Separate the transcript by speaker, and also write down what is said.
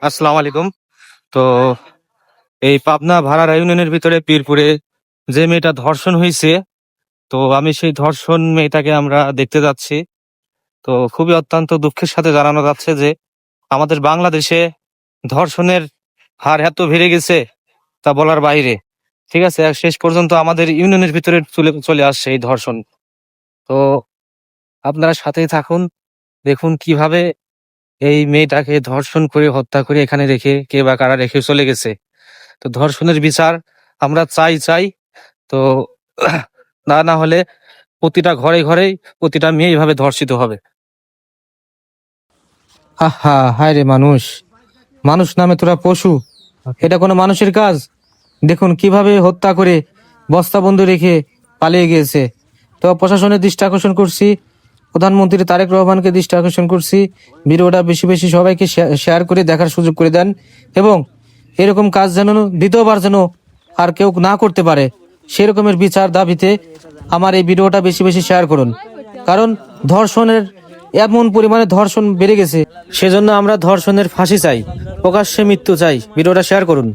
Speaker 1: আসসালামু আলাইকুম। তো এই পাবনা ভাড়ার ইউনিয়নের ভিতরে পীরপুরে যে মেয়েটা ধর্ষণ হয়েছে, তো আমি সেই ধর্ষণ মেয়েটাকে আমরা দেখতে যাচ্ছি। তো খুবই অত্যন্ত দুঃখের সাথে জানানো যাচ্ছে যে আমাদের বাংলাদেশে ধর্ষণের হার এত বেড়ে গেছে, তা বলার বাইরে। ঠিক আছে, আর শেষ পর্যন্ত আমাদের ইউনিয়নের ভিতরে চলে চলে আসছে এই ধর্ষণ। তো আপনারা সাথেই থাকুন, দেখুন কিভাবে এই মেয়েটাকে ধর্ষণ করে হত্যা করে এখানে রেখে কে বা কারা রেখে চলে গেছে। তো ধর্ষণের বিচার আমরা চাই। তো না না হলে প্রতিটা ঘরে ঘরেই প্রতিটা মেয়ে এইভাবে ধর্ষিত হবে।
Speaker 2: আহা, হায় রে মানুষ, মানুষ নামে তোরা পশু। এটা কোনো মানুষের কাজ? দেখুন কিভাবে হত্যা করে বস্তাবন্দি রেখে পালিয়ে গিয়েছে। তো প্রশাসনের দৃষ্টি আকর্ষণ করছি, প্রধানমন্ত্রী তারেক রহমানকে দৃষ্টি আকর্ষণ করছি, ভিডিওটা বেশি বেশি সবাইকে শেয়ার করে দেখার সুযোগ করে দেন, এবং এরকম কাজ যেন দ্বিতীয়বার যেন আর কেউ না করতে পারে সেরকমের বিচার দাবিতে আমার এই ভিডিওটা বেশি বেশি শেয়ার করুন। কারণ ধর্ষণের এমন পরিমাণে ধর্ষণ বেড়ে গেছে, সেজন্য আমরা ধর্ষণের ফাঁসি চাই, প্রকাশ্যে মৃত্যু চাই। ভিডিওটা শেয়ার করুন।